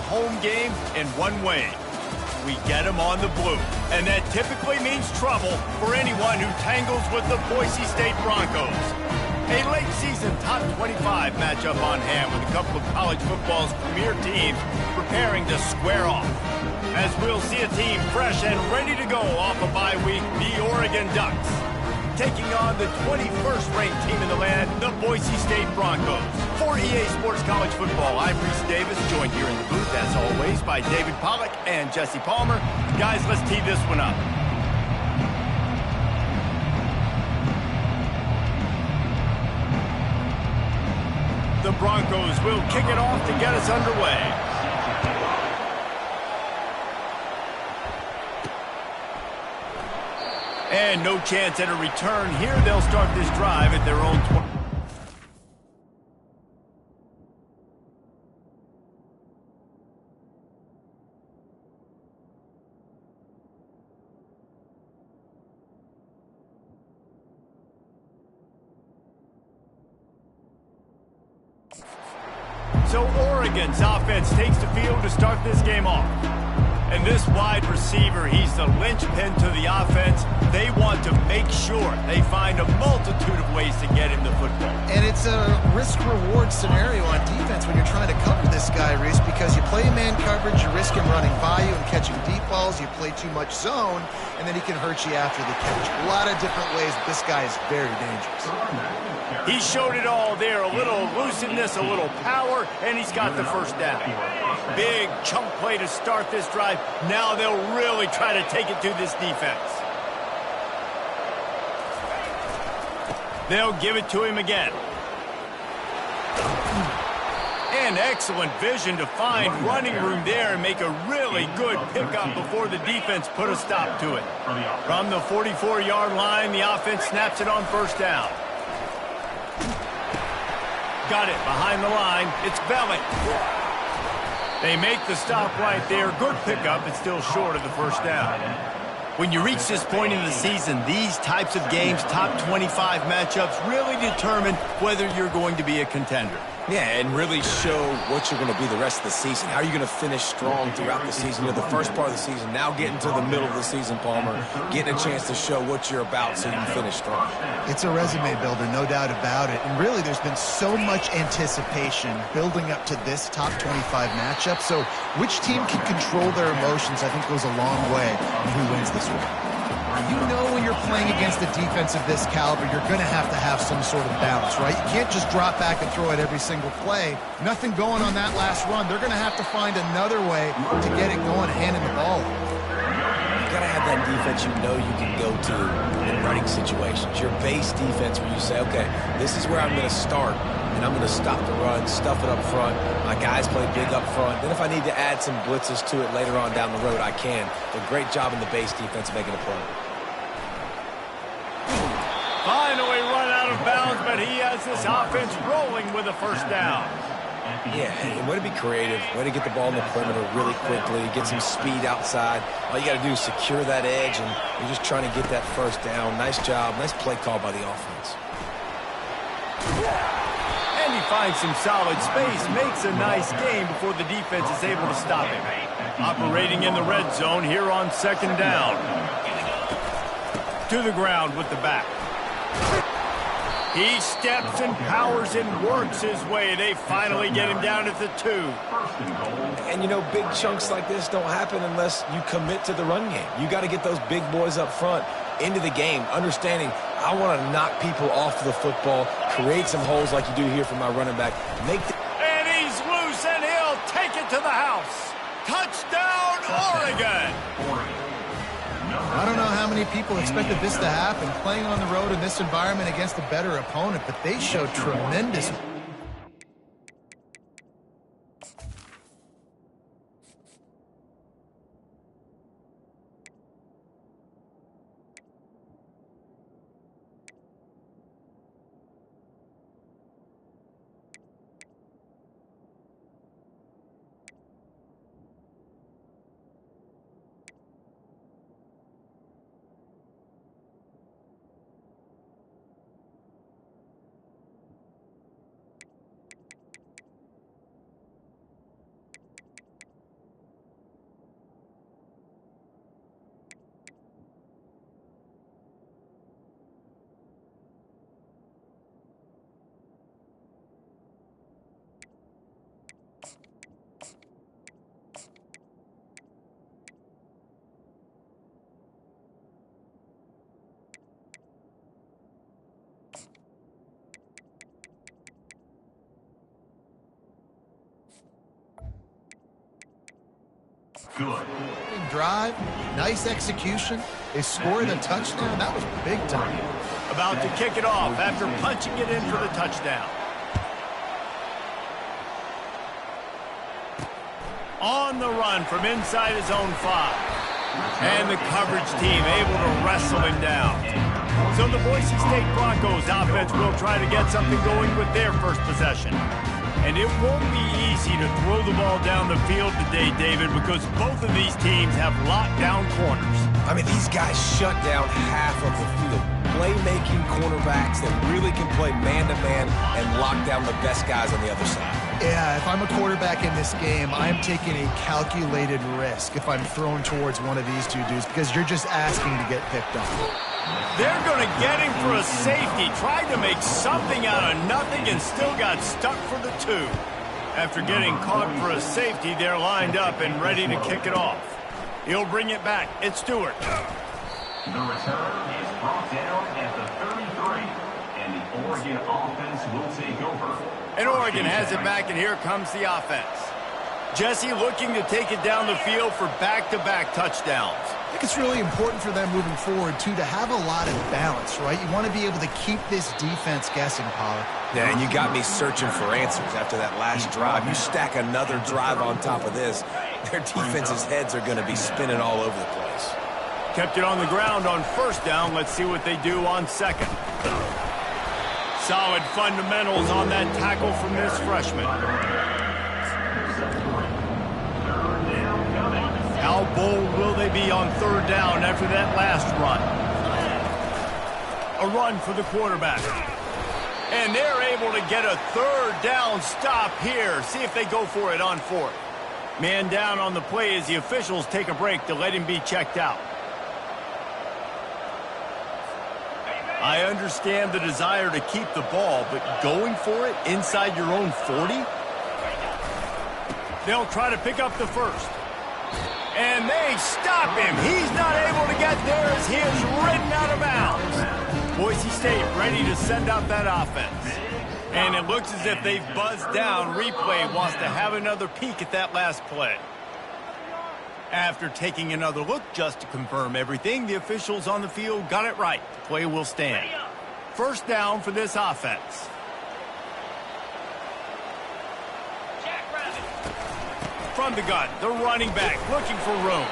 home game in one way. We get them on the blue, and that typically means trouble for anyone who tangles with the Boise State Broncos. A late-season top 25 matchup on hand with a couple of college football's premier teams preparing to square off. As we'll see a team fresh and ready to go off a bye week, the Oregon Ducks, taking on the 21st-ranked team in the land, the Boise State Broncos. For EA Sports College Football, I'm Reese Davis, joined here in the booth, as always, by David Pollack and Jesse Palmer. Guys, let's tee this one up. The Broncos will kick it off to get us underway. And no chance at a return here. They'll start this drive at their own 20. So Oregon's offense takes the field to start this game off. And this wide receiver, he's the linchpin to the offense. They want to make sure they find a multitude of ways to get him the football. And it's a risk-reward scenario on defense when you're trying to cover this guy, Reese, because you play man coverage, you risk him running by you and catching deep balls, you play too much zone, and then he can hurt you after the catch. A lot of different ways. This guy is very dangerous. He showed it all there, a little elusiveness, a little power, and he's got the first down. Big chunk play to start this drive. Now they'll really try to take it to this defense. They'll give it to him again. And excellent vision to find running room there and make a really good pickup before the defense put a stop to it. From the 44-yard line, the offense snaps it on first down. Got it behind the line. It's Bellick. They make the stop right there. Good pickup. It's still short of the first down. When you reach this point in the season, these types of games, top 25 matchups, really determine whether you're going to be a contender. Yeah, and really show what you're going to be the rest of the season. How are you going to finish strong throughout the season? You know, the first part of the season, now getting to the middle of the season, Palmer, getting a chance to show what you're about so you can finish strong. It's a resume builder, no doubt about it. And really, there's been so much anticipation building up to this top 25 matchup. So which team can control their emotions, I think, goes a long way in who wins this one. You know when you're playing against a defense of this caliber, you're going to have some sort of balance, right? You can't just drop back and throw it every single play. Nothing going on that last run. They're going to have to find another way to get it going, handing the ball. You got to have that defense you know you can go to in running situations. Your base defense where you say, okay, this is where I'm going to start, and I'm going to stop the run, stuff it up front. My guys play big up front. Then if I need to add some blitzes to it later on down the road, I can. But great job in the base defense of making a play. Finally run out of bounds, but he has this offense rolling with a first down. Yeah, and way to be creative, way to get the ball in the perimeter really quickly, get some speed outside. All you got to do is secure that edge, and you're just trying to get that first down. Nice job, nice play call by the offense. And he finds some solid space, makes a nice game before the defense is able to stop him. Operating in the red zone here on second down. To the ground with the back. He steps and powers and works his way. They finally get him down at the 2. And, you know, big chunks like this don't happen unless you commit to the run game. You got to get those big boys up front into the game, understanding I want to knock people off the football, create some holes like you do here for my running back. And he's loose, and he'll take it to the house. Touchdown, Oregon! I don't know how many people expected this to happen, playing on the road in this environment against a better opponent, but they showed tremendous good. Drive, nice execution. They scored a touchdown. That was big time. About to kick it off after punching it in for the touchdown. On the run from inside his own 5. And the coverage team able to wrestle him down. So the Boise State Broncos offense will try to get something going with their first possession. And it won't be easy to throw the ball down the field today, David, because both of these teams have lockdown corners. I mean, these guys shut down half of the field. Playmaking cornerbacks that really can play man-to-man and lock down the best guys on the other side. Yeah, if I'm a quarterback in this game, I'm taking a calculated risk if I'm thrown towards one of these two dudes because you're just asking to get picked up. They're going to get him for a safety. Tried to make something out of nothing and still got stuck for the 2. After getting caught for a safety, they're lined up and ready to kick it off. He'll bring it back. It's Stewart. The return is brought down at the 33, and the Oregon offense will take over. And Oregon has it back, and here comes the offense. Jesse looking to take it down the field for back-to-back touchdowns. I think it's really important for them moving forward, too, to have a lot of balance, right? You want to be able to keep this defense guessing, Pollard. Yeah, and you got me searching for answers after that last drive. You stack another drive on top of this, their defense's heads are going to be spinning all over the place. Kept it on the ground on first down. Let's see what they do on second. Solid fundamentals on that tackle from this freshman. How bold will they be on third down after that last run? A run for the quarterback. And they're able to get a third down stop here. See if they go for it on 4th. Man down on the play as the officials take a break to let him be checked out. I understand the desire to keep the ball, but going for it inside your own 40? They'll try to pick up the first. And they stop him. He's not able to get there as he is ridden out of bounds. Boise State ready to send out that offense. And it looks as if they've buzzed down. Replay wants to have another peek at that last play. After taking another look just to confirm everything, the officials on the field got it right. The play will stand. First down for this offense. From the gun, the running back looking for room.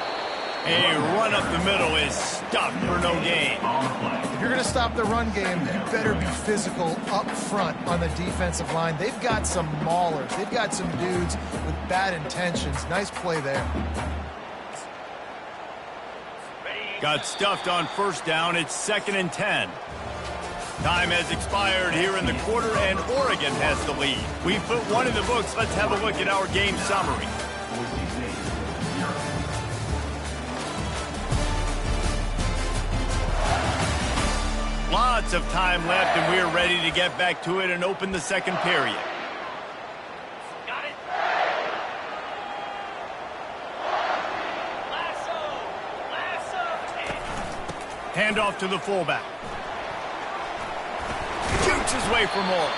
A run up the middle is stuffed for no gain. If you're going to stop the run game, you better be physical up front on the defensive line. They've got some maulers. They've got some dudes with bad intentions. Nice play there. Got stuffed on first down. It's 2nd and 10. Time has expired here in the quarter, and Oregon has the lead. We've put one in the books. Let's have a look at our game summary. Lots of time left, and we're ready to get back to it and open the second period. Got it. Handoff to the fullback. Shoots his way for more.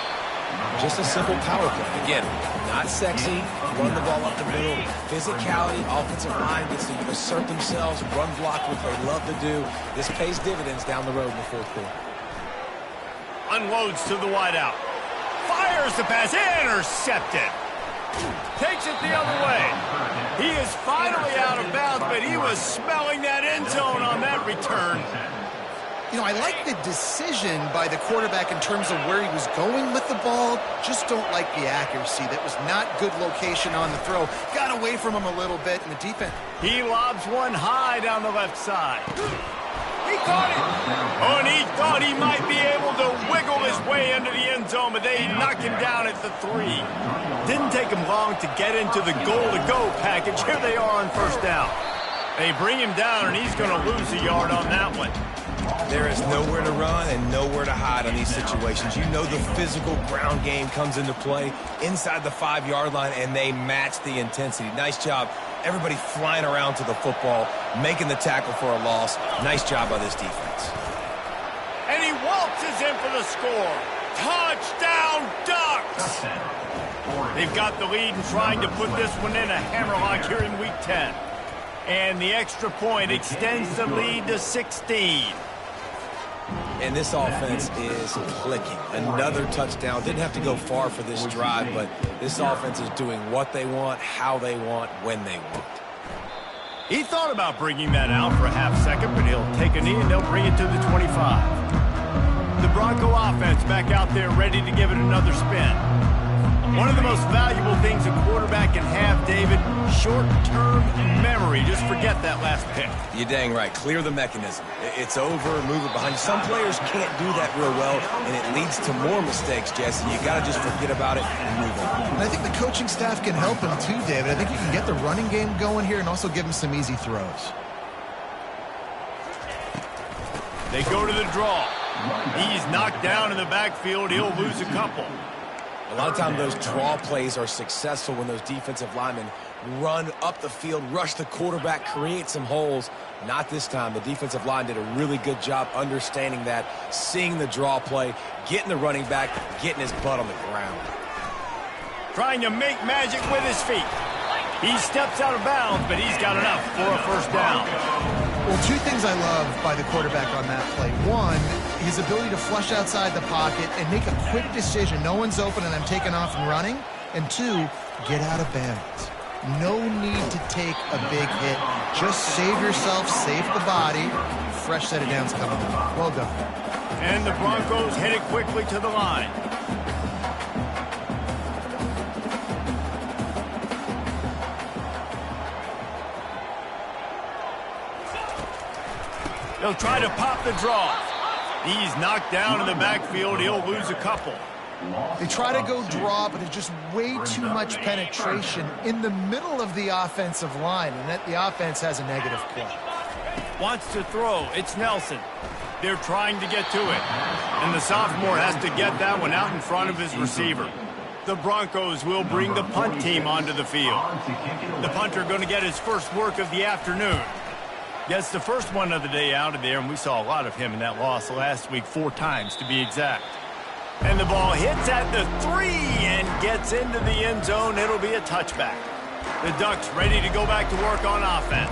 Just a simple power play. Again, not sexy, run the ball up the middle, physicality, offensive line gets to assert themselves, run block, what they love to do. This pays dividends down the road in the 4th quarter. Unloads to the wideout. Fires the pass, intercepted. Takes it the other way. He is finally out of bounds, but he was smelling that end zone on that return. You know, I like the decision by the quarterback in terms of where he was going with the ball. Just don't like the accuracy. That was not good location on the throw. Got away from him a little bit in the defense. He lobs one high down the left side. He caught it. Oh, and he thought he might be able to wiggle his way into the end zone, but they knocked him down at the 3. Didn't take him long to get into the goal-to-go package. Here they are on first down. They bring him down, and he's going to lose a yard on that one. There is nowhere to run and nowhere to hide on these situations. You know the physical ground game comes into play inside the 5-yard line, and they match the intensity. Nice job. Everybody flying around to the football, making the tackle for a loss. Nice job by this defense. And he waltzes in for the score. Touchdown, Ducks! They've got the lead and trying to put this one in a hammerlock here in Week 10. And the extra point extends the lead to 16. And this offense is clicking. Another touchdown. Didn't have to go far for this drive, but this offense is doing what they want, how they want, when they want. He thought about bringing that out for a half second, but he'll take a knee and they'll bring it to the 25. The Bronco offense back out there ready to give it another spin. One of the most valuable things a quarterback can have, David, short-term memory. Just forget that last pick. You're dang right. Clear the mechanism. It's over, move it behind you. Some players can't do that real well, and it leads to more mistakes, Jesse. You got to just forget about it and move on. And I think the coaching staff can help him too, David. I think you can get the running game going here and also give him some easy throws. They go to the draw. He's knocked down in the backfield. He'll lose a couple. A lot of times those draw plays are successful when those defensive linemen run up the field, rush the quarterback, create some holes. Not this time. The defensive line did a really good job understanding that, seeing the draw play, getting the running back, getting his butt on the ground. Trying to make magic with his feet. He steps out of bounds, but he's got enough for a first down. Well, two things I love by the quarterback on that play. One, his ability to flush outside the pocket and make a quick decision. No one's open and I'm taking off and running. And two, get out of bounds. No need to take a big hit. Just save yourself, save the body. Fresh set of downs coming. Well done. And the Broncos headed quickly to the line. They'll try to pop the draw. He's knocked down in the backfield. He'll lose a couple. They try to go draw, but it's just way too much penetration in the middle of the offensive line, and that the offense has a negative play. Wants to throw. It's Nelson. They're trying to get to it. And the sophomore has to get that one out in front of his receiver. The Broncos will bring the punt team onto the field. The punter going to get his first work of the afternoon. Gets the first one of the day out of there, and we saw a lot of him in that loss last week, 4 times to be exact. And the ball hits at the 3 and gets into the end zone. It'll be a touchback. The Ducks ready to go back to work on offense.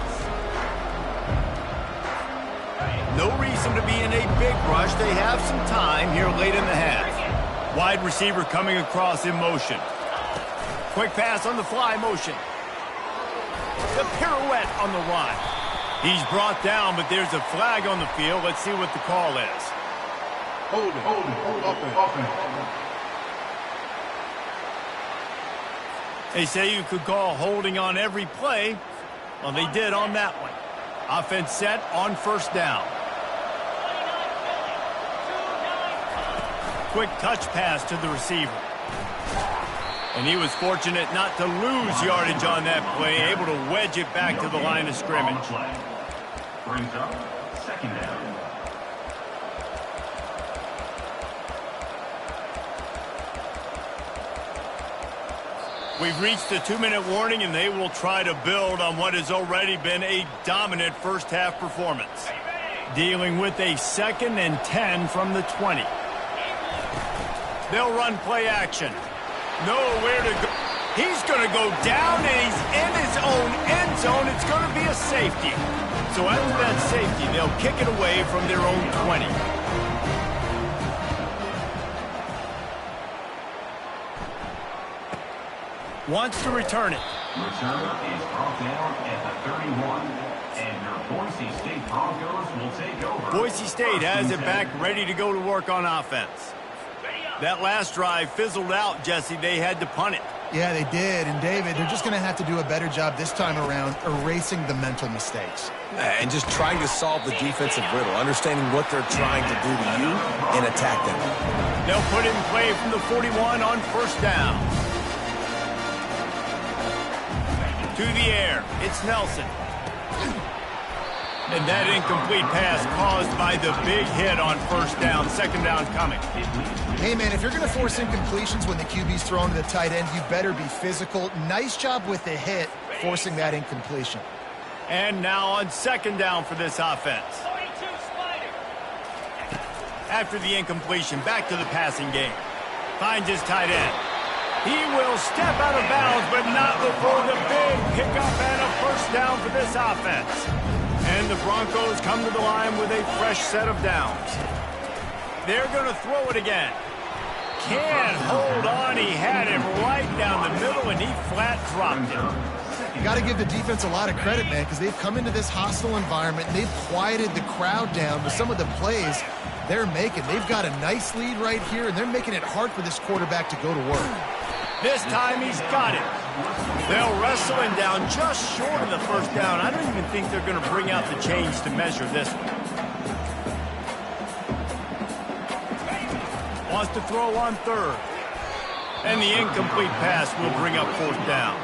No reason to be in a big rush. They have some time here late in the half. Wide receiver coming across in motion. Quick pass on the fly motion. The pirouette on the run. He's brought down, but there's a flag on the field. Let's see what the call is. Hold it, open. They say you could call holding on every play. Well, they did on that one. Offense set on first down. Quick touch pass to the receiver. And he was fortunate not to lose yardage on that play, able to wedge it back to the line of scrimmage. Brings up second down. We've reached the 2-minute warning, and they will try to build on what has already been a dominant first-half performance. Dealing with a 2nd and 10 from the 20. They'll run play action. Nowhere to go. He's going to go down, and he's in his own end zone. It's going to be a safety. So after that safety, they'll kick it away from their own 20. Wants to return it. Return is brought down at the 31, and your Boise State Broncos will take over. Boise State has it back, ready to go to work on offense. That last drive fizzled out, Jesse. They had to punt it. Yeah, they did. And, David, they're just going to have to do a better job this time around erasing the mental mistakes. And just trying to solve the defensive riddle, understanding what they're trying to do to you and attack them. They'll put it in play from the 41 on first down. To the air, it's Nelson. And that incomplete pass caused by the big hit on first down. Second down coming. Hey, man, if you're going to force incompletions when the QB's thrown to the tight end, you better be physical. Nice job with the hit, forcing that incompletion. And now on second down for this offense. After the incompletion, back to the passing game. Finds his tight end. He will step out of bounds, but not before the big pickup and a first down for this offense. And the Broncos come to the line with a fresh set of downs. They're going to throw it again. Can't hold on. He had him right down the middle, and he flat dropped him. You got to give the defense a lot of credit, man, because they've come into this hostile environment, and they've quieted the crowd down with some of the plays they're making. They've got a nice lead right here, and they're making it hard for this quarterback to go to work. This time he's got it. They'll wrestle him down just short of the first down. I don't even think they're going to bring out the chains to measure this one. Wants to throw on third. And the incomplete pass will bring up fourth down.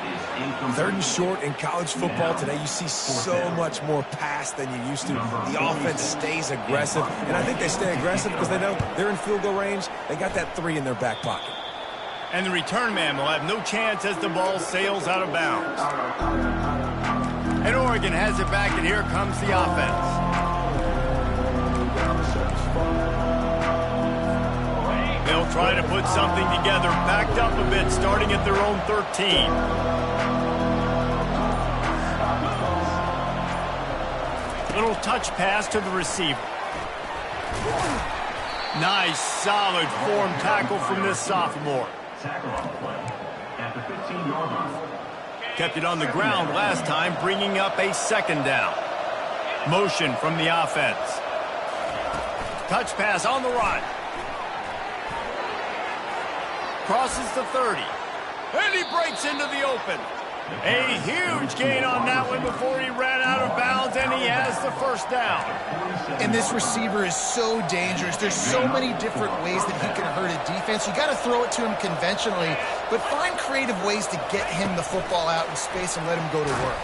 Third and short in college football today, you see so much more pass than you used to. The offense stays aggressive, and I think they stay aggressive because they know they're in field goal range. They got that 3 in their back pocket. And the return man will have no chance as the ball sails out of bounds. And Oregon has it back, and here comes the offense. They'll try to put something together, backed up a bit, starting at their own 13. Little touch pass to the receiver. Nice, solid form tackle from this sophomore. Tackle on the play at the 15-yard line. Kept it on the ground last time, bringing up a second down. Motion from the offense. Touch pass on the run. Crosses the 30. And he breaks into the open. A huge gain on that one before he ran out of bounds, and he has the first down. And this receiver is so dangerous. There's so many different ways that he can hurt a defense. You got to throw it to him conventionally, but find creative ways to get him the football out in space and let him go to work.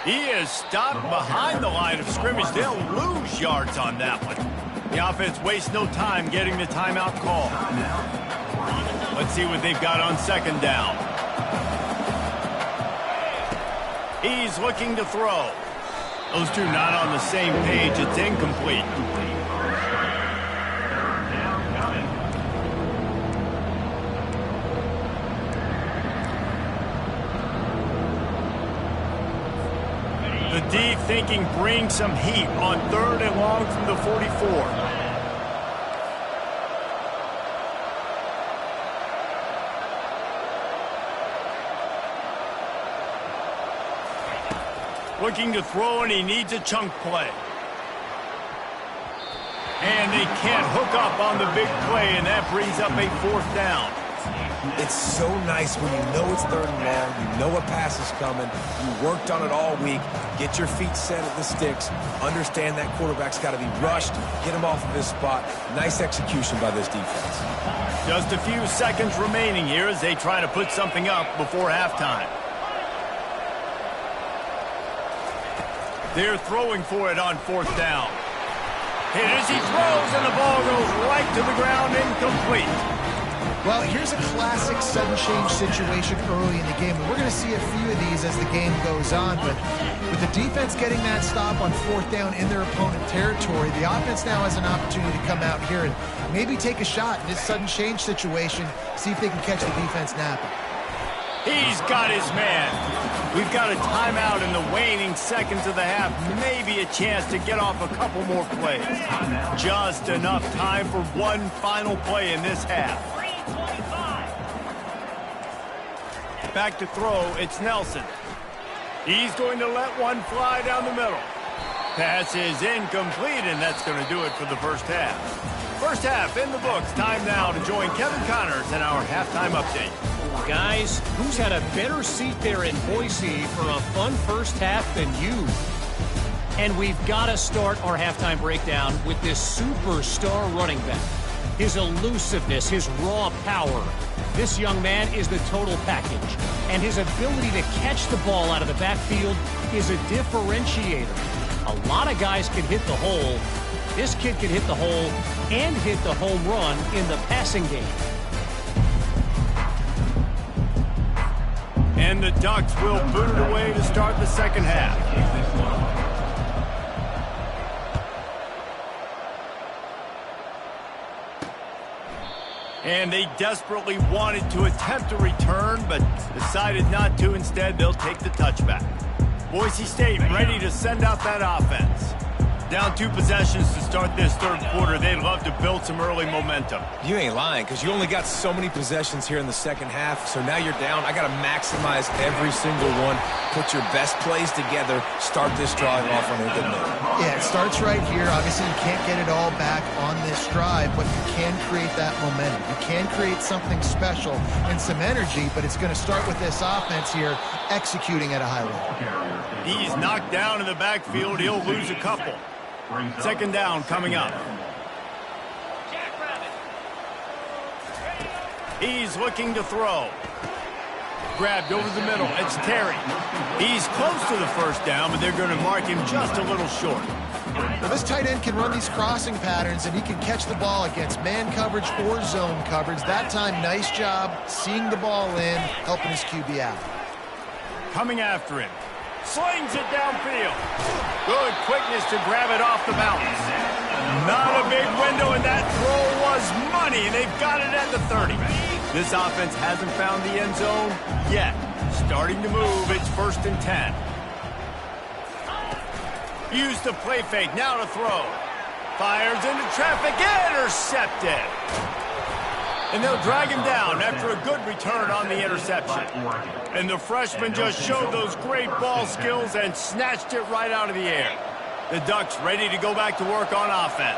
He is stopped behind the line of scrimmage. They'll lose yards on that one. The offense wastes no time getting the timeout call. Let's see what they've got on second down. He's looking to throw. Those two not on the same page. It's incomplete. The D thinking bring some heat on third and long from the 44. Looking to throw, and he needs a chunk play. And they can't hook up on the big play, and that brings up a fourth down. It's so nice when you know it's third and long, you know a pass is coming, you worked on it all week, get your feet set at the sticks, understand that quarterback's got to be rushed, get him off of his spot. Nice execution by this defense. Just a few seconds remaining here as they try to put something up before halftime. They're throwing for it on fourth down. Hit as he throws, and the ball goes right to the ground, incomplete. Well, here's a classic sudden change situation early in the game. And we're going to see a few of these as the game goes on. But with the defense getting that stop on fourth down in their opponent territory, the offense now has an opportunity to come out here and maybe take a shot in this sudden change situation, see if they can catch the defense napping. He's got his man. We've got a timeout in the waning seconds of the half. Maybe a chance to get off a couple more plays. Just enough time for one final play in this half. Back to throw, it's Nelson. He's going to let one fly down the middle. Pass is incomplete, and that's going to do it for the first half. First half in the books. Time now to join Kevin Connors in our halftime update. Guys, who's had a better seat there in Boise for a fun first half than you? And we've got to start our halftime breakdown with this superstar running back. His elusiveness, his raw power. This young man is the total package. And his ability to catch the ball out of the backfield is a differentiator. A lot of guys can hit the hole. This kid can hit the hole and hit the home run in the passing game. And the Ducks will boot it away to start the second half. And they desperately wanted to attempt a return, but decided not to. Instead, they'll take the touchback. Boise State ready to send out that offense. Down 2 possessions to start this third quarter. They'd love to build some early momentum. You ain't lying, because you only got so many possessions here in the second half, so now you're down. I got to maximize every single one, put your best plays together, start this drive off on a good note. Yeah, it starts right here. Obviously, you can't get it all back on this drive, but you can create that momentum. You can create something special and some energy, but it's going to start with this offense here executing at a high level. He's knocked down in the backfield. He'll lose a couple. Second down coming up. He's looking to throw. Grabbed over the middle. It's Terry. He's close to the first down, but they're going to mark him just a little short. Well, this tight end can run these crossing patterns, and he can catch the ball against man coverage or zone coverage. That time, nice job seeing the ball in, helping his QB out. Coming after him. Slings it downfield. Good quickness to grab it off the bounce. Not a big window, and that throw was money, and they've got it at the 30. This offense hasn't found the end zone yet. Starting to move. It's 1st and 10. Used the play fake. Now to throw. Fires into traffic. Intercepted. And they'll drag him down after a good return on the interception. And the freshman just showed those great ball skills and snatched it right out of the air. The Ducks ready to go back to work on offense.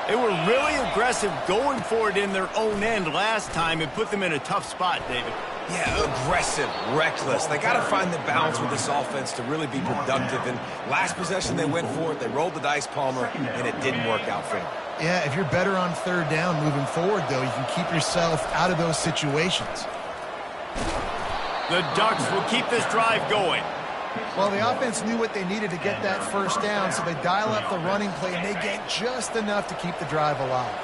They were really aggressive going for it in their own end last time and put them in a tough spot, David. Yeah, aggressive, reckless. They got to find the balance with this offense to really be productive. And last possession they went for it. They rolled the dice, Palmer, and it didn't work out for them. Yeah, if you're better on third down moving forward, though, you can keep yourself out of those situations. The Ducks will keep this drive going. Well, the offense knew what they needed to get that first down, so they dial up the running play, and they get just enough to keep the drive alive.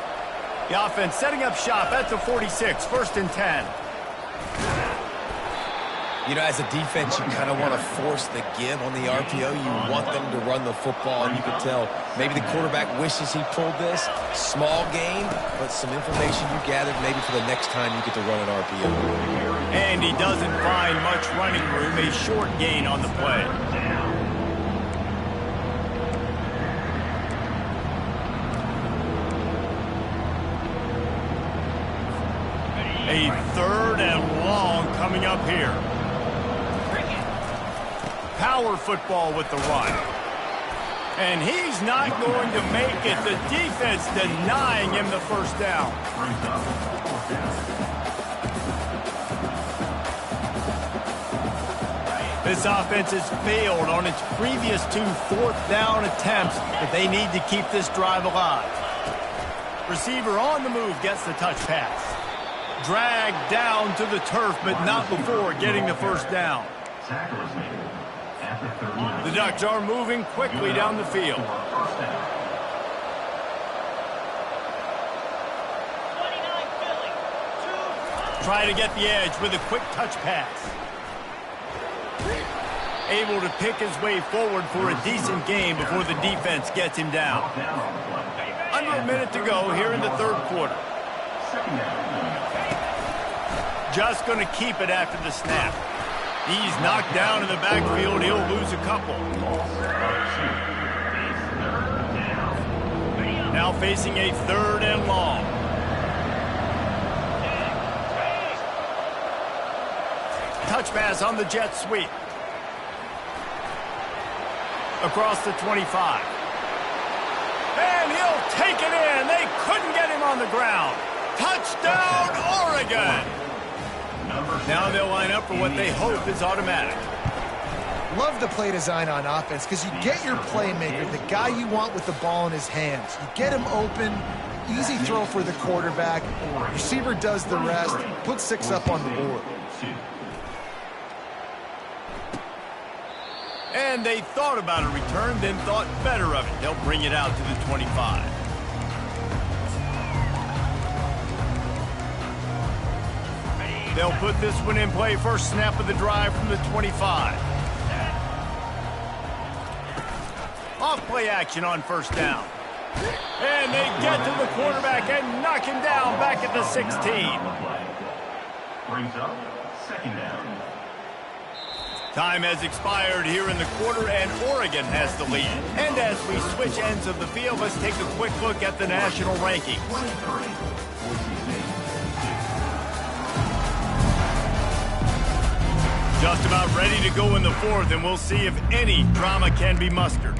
The offense setting up shop at the 46, 1st and 10. You know, as a defense, you kind of want to force the give on the RPO. You want them to run the football, and you can tell maybe the quarterback wishes he pulled this. Small gain, but some information you gathered maybe for the next time you get to run an RPO. And he doesn't find much running room, a short gain on the play. A 3rd and long coming up here. Power football with the run. And he's not going to make it. The defense denying him the first down. This offense has failed on its previous 2 4th down attempts, but they need to keep this drive alive. Receiver on the move gets the touch pass. Dragged down to the turf, but not before getting the first down. The Ducks are moving quickly down the field. Try to get the edge with a quick touch pass. Able to pick his way forward for a decent game before the defense gets him down. Under a minute to go here in the third quarter. Just going to keep it after the snap. He's knocked down in the backfield. He'll lose a couple. Now facing a 3rd and long. Touch pass on the jet sweep. Across the 25. And he'll take it in. They couldn't get him on the ground. Touchdown, Oregon! Now they'll line up for what they hope is automatic. Love the play design on offense because you get your playmaker, the guy you want with the ball in his hands. You get him open, easy throw for the quarterback. Receiver does the rest, put 6 up on the board. And they thought about a return, then thought better of it. They'll bring it out to the 25. They'll put this one in play. First snap of the drive from the 25. Off play action on first down. And they get to the quarterback and knock him down back at the 16. Brings up 2nd down. Time has expired here in the quarter, and Oregon has the lead. And as we switch ends of the field, let's take a quick look at the national rankings. Just about ready to go in the fourth, and we'll see if any drama can be mustered.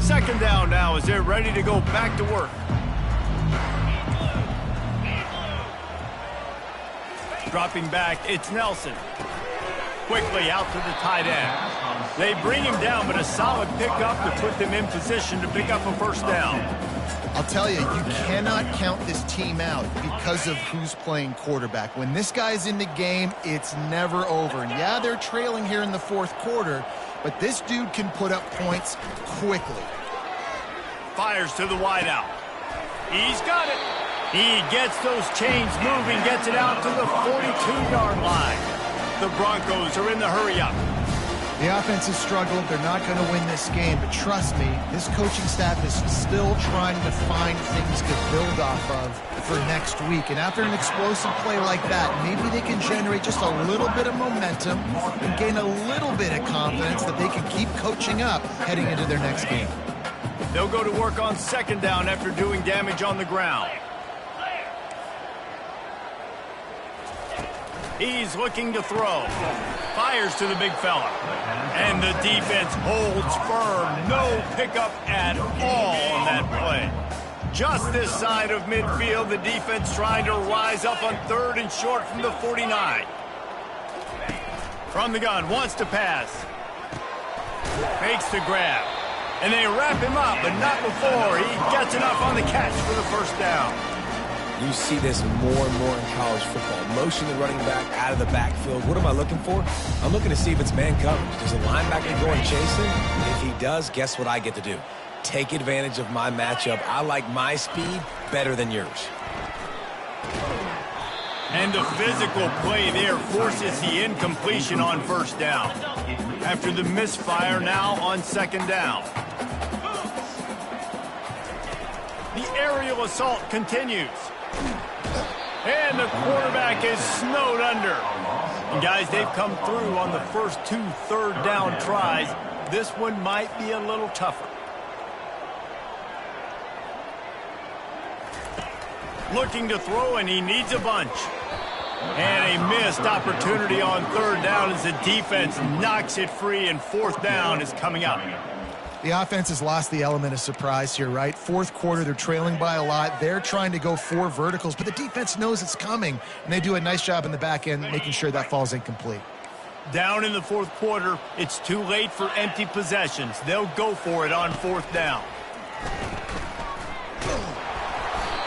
Second down now as they're ready to go back to work. Dropping back, it's Nelson. Quickly out to the tight end. They bring him down, but a solid pickup to put them in position to pick up a first down. I'll tell you, you cannot count this team out because of who's playing quarterback. When this guy's in the game, it's never over. And yeah, they're trailing here in the fourth quarter, but this dude can put up points quickly. Fires to the wideout. He's got it. He gets those chains moving, gets it out to the 42-yard line. The Broncos are in the hurry-up. The offense has struggled. They're not going to win this game, but trust me, this coaching staff is still trying to find things to build off of for next week. And after an explosive play like that, maybe they can generate just a little bit of momentum and gain a little bit of confidence that they can keep coaching up heading into their next game. They'll go to work on second down after doing damage on the ground. He's looking to throw. Fires to the big fella. And the defense holds firm. No pickup at all on that play. Just this side of midfield, the defense trying to rise up on third and short from the 49. From the gun, wants to pass. Fakes the grab. And they wrap him up, but not before he gets enough on the catch for the first down. You see this more and more in college football. Motion the running back out of the backfield. What am I looking for? I'm looking to see if it's man coverage. Does a linebacker go and chase him? And if he does, guess what I get to do? Take advantage of my matchup. I like my speed better than yours. And the physical play there forces the incompletion on first down. After the misfire, now on second down. The aerial assault continues. And the quarterback is snowed under. And guys, they've come through on the first two third down tries. This one might be a little tougher. Looking to throw, and he needs a bunch. And a missed opportunity on third down as the defense knocks it free, and fourth down is coming up. The offense has lost the element of surprise here, right? Fourth quarter, they're trailing by a lot. They're trying to go four verticals, but the defense knows it's coming, and they do a nice job in the back end making sure that falls incomplete. Down in the fourth quarter, it's too late for empty possessions. They'll go for it on fourth down.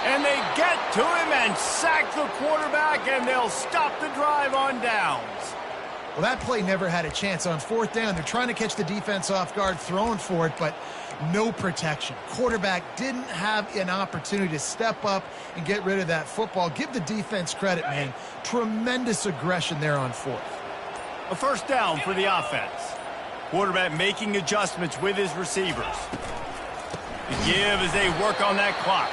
And they get to him and sack the quarterback, and they'll stop the drive on downs. Well, that play never had a chance. On fourth down, they're trying to catch the defense off guard, throwing for it, but no protection. Quarterback didn't have an opportunity to step up and get rid of that football. Give the defense credit, man. Tremendous aggression there on fourth. A first down for the offense. Quarterback making adjustments with his receivers. The give as they work on that clock.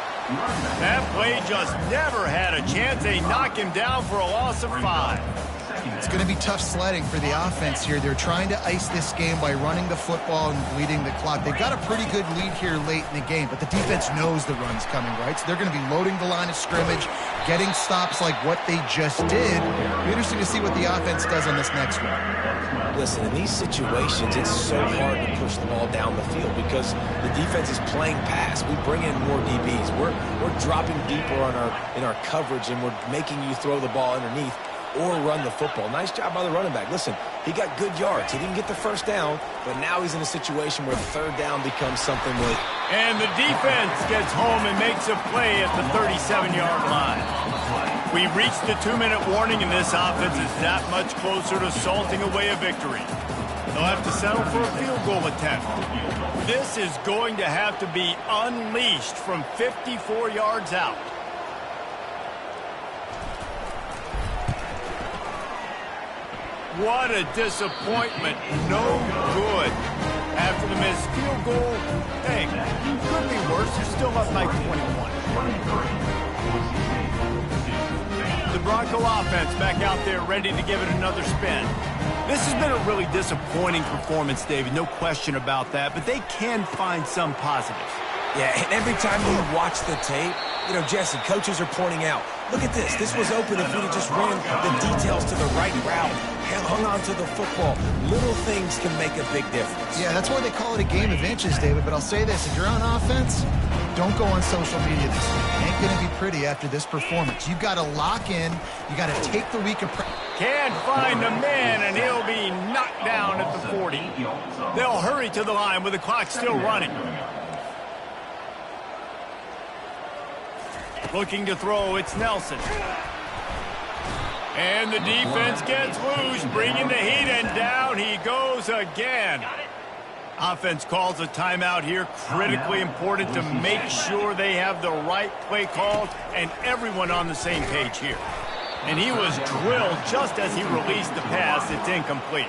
That play just never had a chance. They knock him down for a loss of 5. It's going to be tough sledding for the offense here. They're trying to ice this game by running the football and bleeding the clock. They've got a pretty good lead here late in the game, but the defense knows the run's coming, right? So they're going to be loading the line of scrimmage, getting stops like what they just did. It'll be interesting to see what the offense does on this next one. Listen, in these situations, it's so hard to push the ball down the field because the defense is playing pass. We bring in more DBs. We're dropping deeper in our coverage, and we're making you throw the ball underneath or run the football. Nice job by the running back. Listen, he got good yards. He didn't get the first down, but now he's in a situation where third down becomes something more. And the defense gets home and makes a play at the 37-yard line. We reached the 2-minute warning, and this offense is that much closer to salting away a victory. They'll have to settle for a field goal attempt. This is going to have to be unleashed from 54 yards out. What a disappointment. No good. After the missed field goal, hey, could be worse. You're still up by 21. The Bronco offense back out there ready to give it another spin. This has been a really disappointing performance, David, no question about that, but they can find some positives. Yeah, and every time you watch the tape, you know, Jesse, coaches are pointing out, look at this. This was open if we'd have just ran the details to the right route, hung on to the football. Little things can make a big difference. Yeah, that's why they call it a game of inches, David. But I'll say this, if you're on offense, don't go on social media this week. It ain't going to be pretty after this performance. You got to lock in. You got to take the week of practice. Can't find the man, and he'll be knocked down at the 40. They'll hurry to the line with the clock still running. Looking to throw, it's Nelson. And the defense gets loose, bringing the heat, and down he goes again. Offense calls a timeout here, critically important to make sure they have the right play called and everyone on the same page here. And he was drilled just as he released the pass. It's incomplete.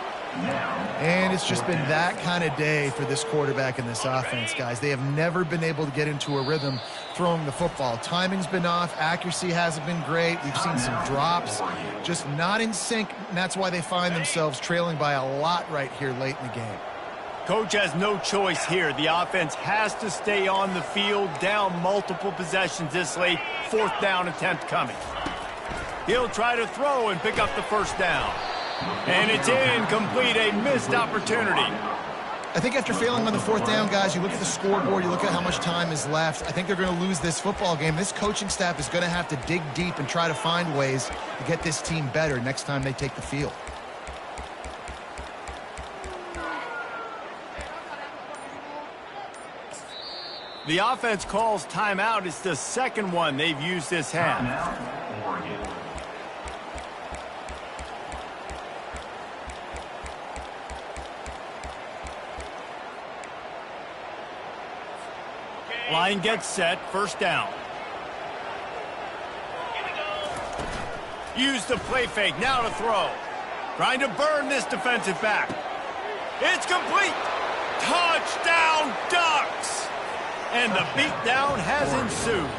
And it's just been that kind of day for this quarterback and this offense, guys. They have never been able to get into a rhythm throwing the football. Timing's been off. Accuracy hasn't been great. We've seen some drops. Just not in sync, and that's why they find themselves trailing by a lot right here late in the game. Coach has no choice here. The offense has to stay on the field, down multiple possessions this late. 4th down attempt coming. He'll try to throw and pick up the first down. And it's incomplete, a missed opportunity. I think after failing on the 4th down, guys, you look at the scoreboard, you look at how much time is left. I think they're going to lose this football game. This coaching staff is going to have to dig deep and try to find ways to get this team better next time they take the field. The offense calls timeout. It's the second one they've used this half. Line gets set, 1st down. Use the play fake, now to throw. Trying to burn this defensive back. It's complete. Touchdown, Ducks! And the beatdown has ensued.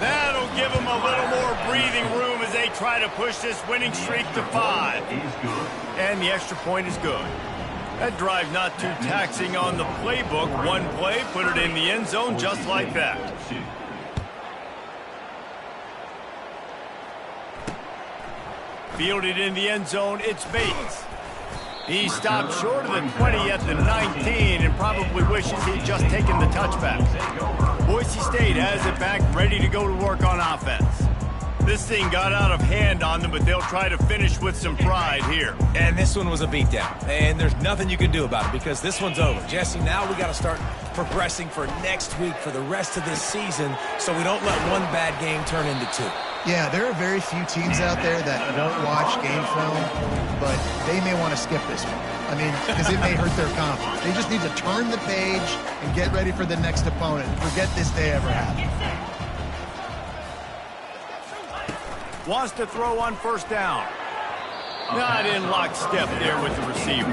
That'll give them a little more breathing room as they try to push this winning streak to 5. And the extra point is good. That drive not too taxing on the playbook. One play, put it in the end zone just like that. Fielded in the end zone, it's Bates. He stopped short of the 20 at the 19 and probably wishes he'd just taken the touchback. Boise State has it back, ready to go to work on offense. This thing got out of hand on them, but they'll try to finish with some pride here. And this one was a beatdown, and there's nothing you can do about it because this one's over. Jesse, now we got to start progressing for next week, for the rest of this season, so we don't let one bad game turn into 2. Yeah, there are very few teams out there that won't watch game film, but they may want to skip this one. I mean, because it may hurt their confidence. They just need to turn the page and get ready for the next opponent and forget this day ever happened. Wants to throw on 1st down. Not in lockstep there with the receiver.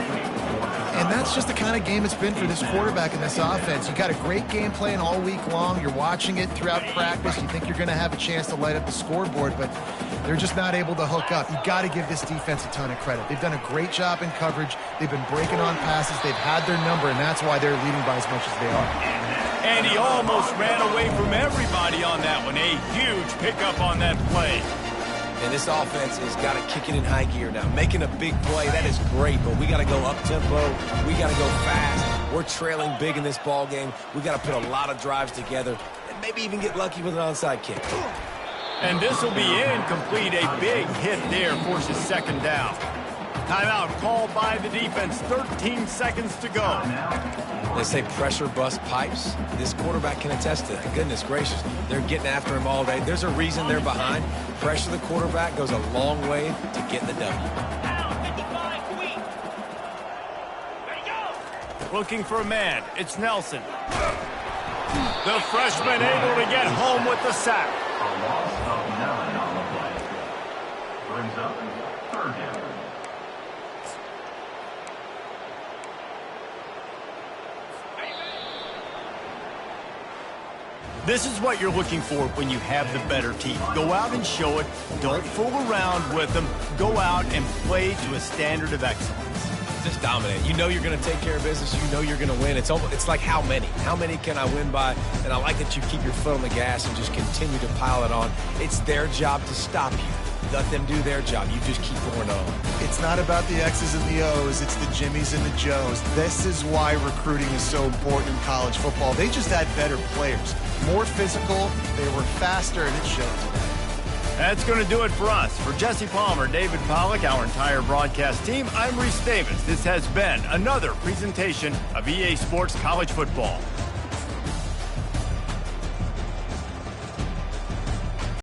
And that's just the kind of game it's been for this quarterback and this offense. You got a great game plan all week long. You're watching it throughout practice. You think you're going to have a chance to light up the scoreboard, but they're just not able to hook up. You got to give this defense a ton of credit. They've done a great job in coverage. They've been breaking on passes. They've had their number, and that's why they're leading by as much as they are. And he almost ran away from everybody on that one. A huge pickup on that play. And this offense has got to kick it in high gear now. Making a big play, that is great, but we got to go up-tempo. We got to go fast. We're trailing big in this ball game. We got to put a lot of drives together and maybe even get lucky with an onside kick. And this will be incomplete. A big hit there forces 2nd down. Timeout called by the defense. 13 seconds to go. They say pressure bust pipes. This quarterback can attest to that. Goodness gracious. They're getting after him all day. There's a reason they're behind. Pressure the quarterback goes a long way to get the W. Looking for a man. It's Nelson. The freshman able to get home with the sack. A loss of 9 on the play. Brings up 3rd down. This is what you're looking for when you have the better team. Go out and show it. Don't fool around with them. Go out and play to a standard of excellence. Just dominate. You know you're going to take care of business. You know you're going to win. It's like how many? How many can I win by? And I like that you keep your foot on the gas and just continue to pile it on. It's their job to stop you. Let them do their job. You just keep going on. It's not about the X's and the O's. It's the Jimmies and the Joes. This is why recruiting is so important in college football. They just had better players. More physical, they were faster, and it showed today. That's going to do it for us. For Jesse Palmer, David Pollack, our entire broadcast team, I'm Reese Davis. This has been another presentation of EA Sports College Football.